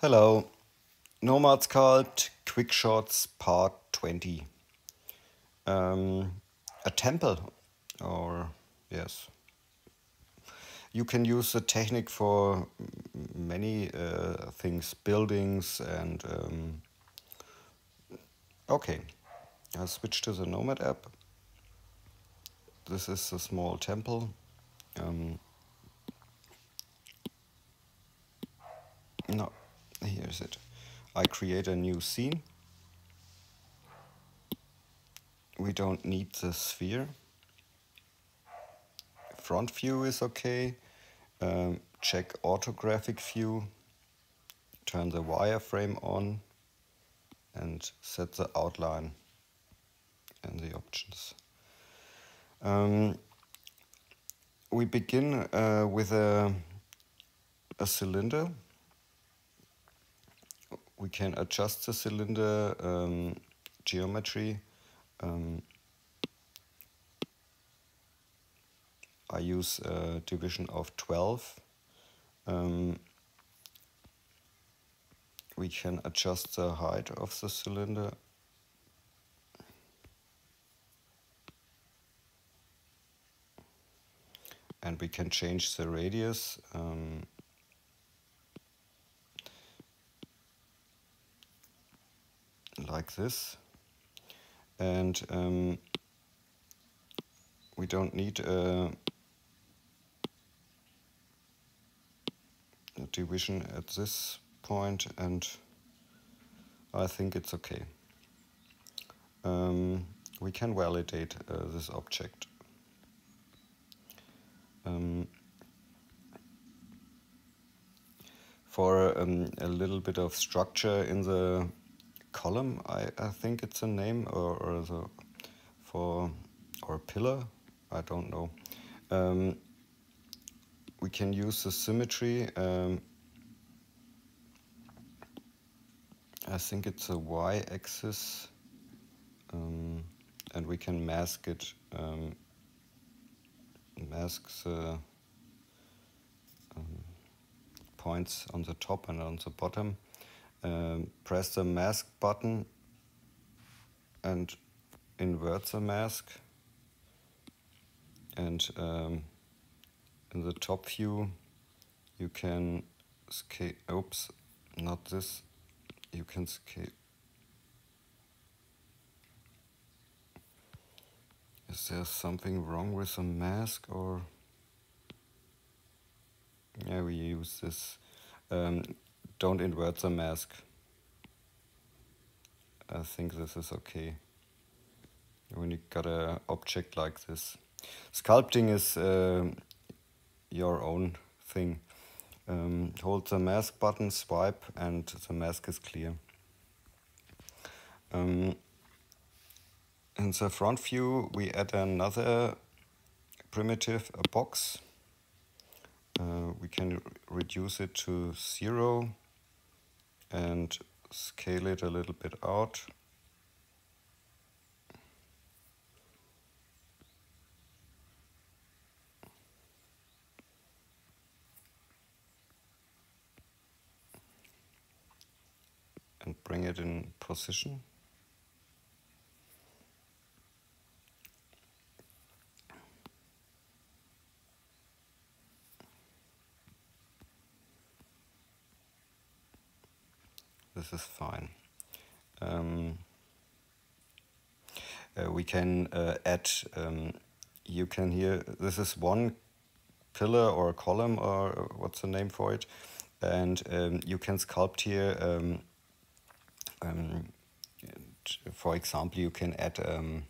Hello, Nomad Sculpt Quick Shots Part 20. A temple, or yes, you can use the technique for many things, buildings, and okay. I'll switch to the Nomad app. This is a small temple. No, here's it. I create a new scene. We don't need the sphere. Front view is okay. Check orthographic view. Turn the wireframe on and set the outline and the options. We begin with a cylinder. We can adjust the cylinder geometry. I use a division of 12. We can adjust the height of the cylinder. And we can change the radius. Like this. And we don't need a division at this point, and I think it's okay. We can validate this object. For a little bit of structure in the column, I think it's a name, or a pillar, I don't know. We can use the symmetry. I think it's a y-axis, and we can mask it. Mask the points on the top and on the bottom. Press the mask button and invert the mask. And in the top view, you can scale. Oops, not this. You can scale. Is there something wrong with the mask, or? Yeah, we use this. Don't invert the mask. I think this is okay when you got an object like this. Sculpting is your own thing. Hold the mask button, swipe, and the mask is clear. In the front view, we add another primitive, a box. We can reduce it to 0 and scale it a little bit out. And bring it in position. This is fine. We can add, you can here, this is one pillar or a column, or what's the name for it, and you can sculpt here. For example, you can add a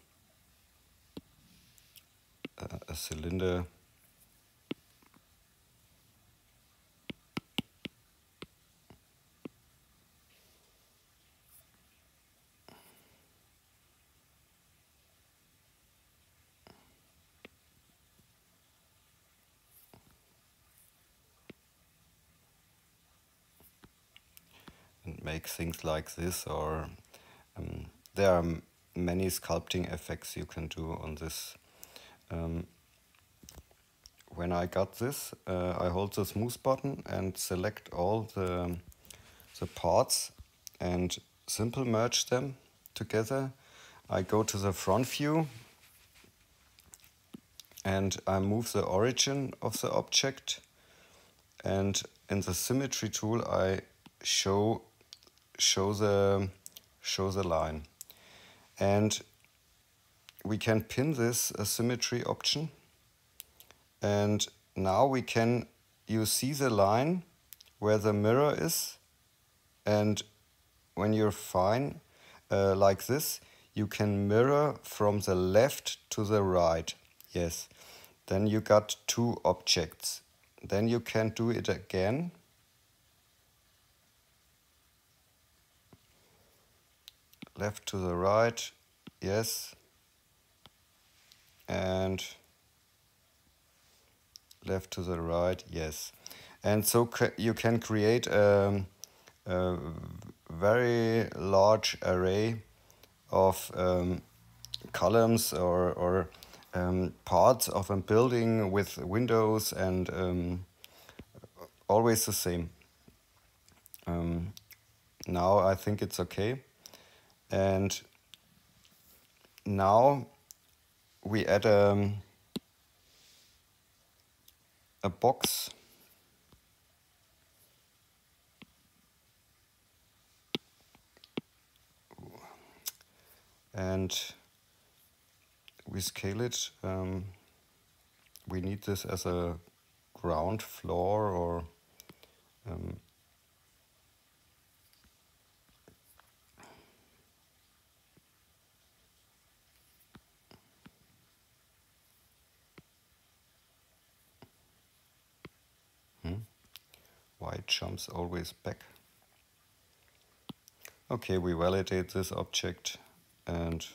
cylinder. And make things like this, or there are many sculpting effects you can do on this. When I got this, I hold the smooth button and select all the the parts and simple merge them together. I go to the front view and I move the origin of the object, and in the symmetry tool I show the line, and we can pin this symmetry option, and now you see the line where the mirror is, and when you're fine like this, you can mirror from the left to the right. Yes, then you got two objects. Then you can do it again. Left to the right, yes. And left to the right, yes. And so you can create a very large array of columns or parts of a building with windows, and always the same. Now I think it's okay. And now we add a box. And we scale it. We need this as a ground floor, or why it jumps always back. Okay, we validate this object, and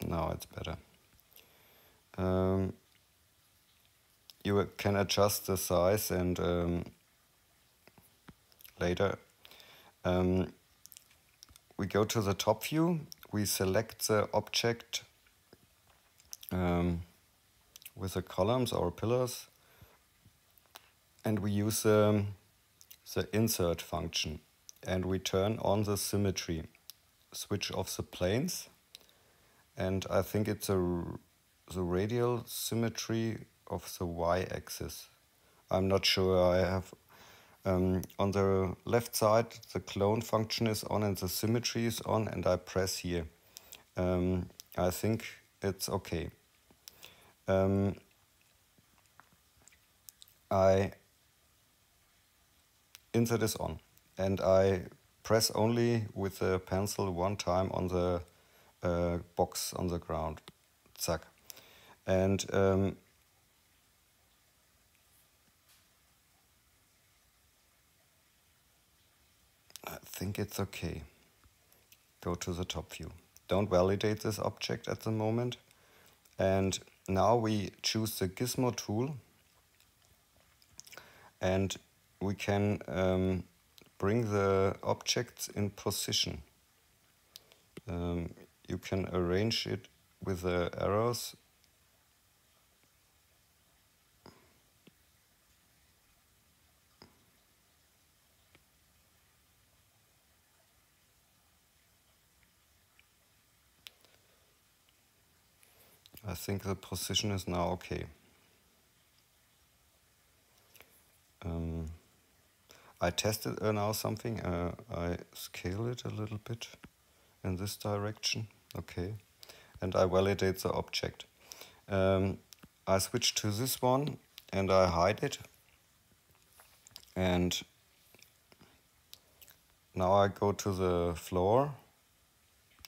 now it's better. You can adjust the size, and later we go to the top view, we select the object with the columns or pillars, and we use the insert function, and we turn on the symmetry, switch off the planes, and I think it's the radial symmetry of the y-axis. I'm not sure. I have on the left side the clone function is on and the symmetry is on, and I press here. I think it's okay. Insert is on, and I press only with the pencil one time on the box on the ground. Zack. And I think it's okay. Go to the top view. Don't validate this object at the moment. And now we choose the gizmo tool, and we can bring the objects in position. You can arrange it with the arrows. I think the position is now okay. I tested now something. I scale it a little bit in this direction. Okay. And I validate the object. I switch to this one and I hide it. And now I go to the floor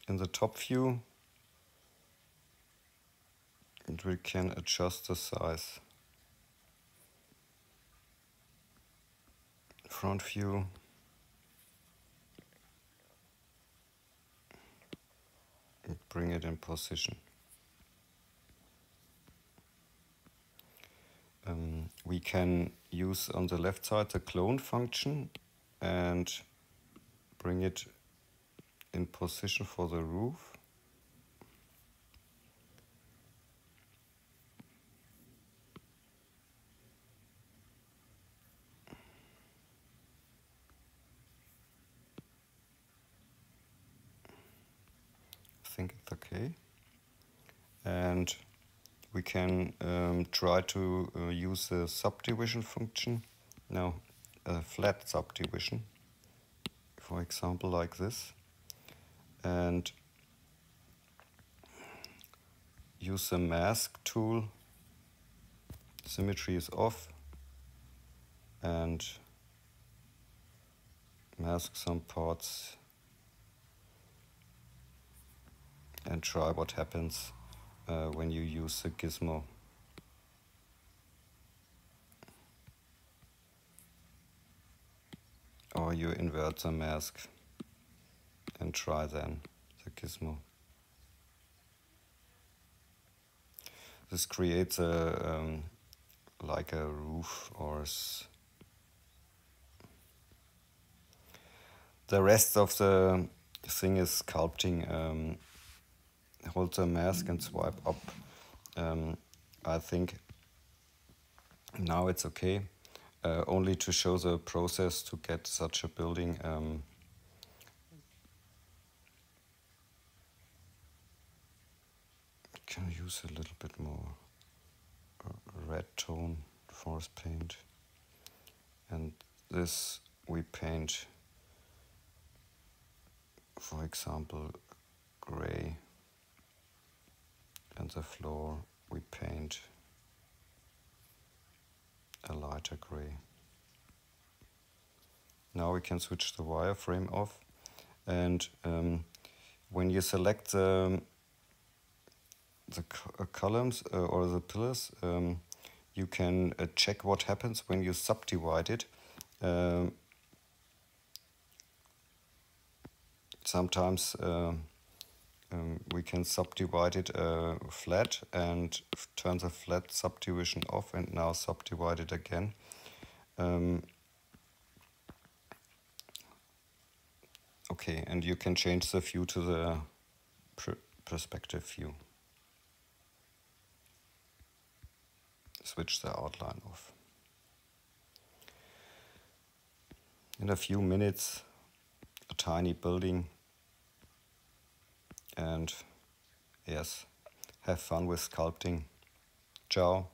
in the top view, and we can adjust the size. Front view. And bring it in position. We can use on the left side the clone function and bring it in position for the roof. think it's okay. And we can try to use the subdivision function. Now, a flat subdivision, for example, like this. And use the mask tool. Symmetry is off. And mask some parts. And try what happens when you use the gizmo. Or you invert the mask and try then the gizmo. This creates a like a roof or the rest of the thing is sculpting. Hold the mask and swipe up. I think now it's okay. Only to show the process to get such a building. Can use a little bit more red tone force paint, and this we paint, for example, gray, and the floor we paint a lighter gray. Now we can switch the wireframe off, and when you select the columns or the pillars, you can check what happens when you subdivide it. Sometimes we can subdivide it flat and turn the flat subdivision off and now subdivide it again. Okay, and you can change the view to the perspective view. Switch the outline off. In a few minutes, a tiny building, and yes, have fun with sculpting. Ciao.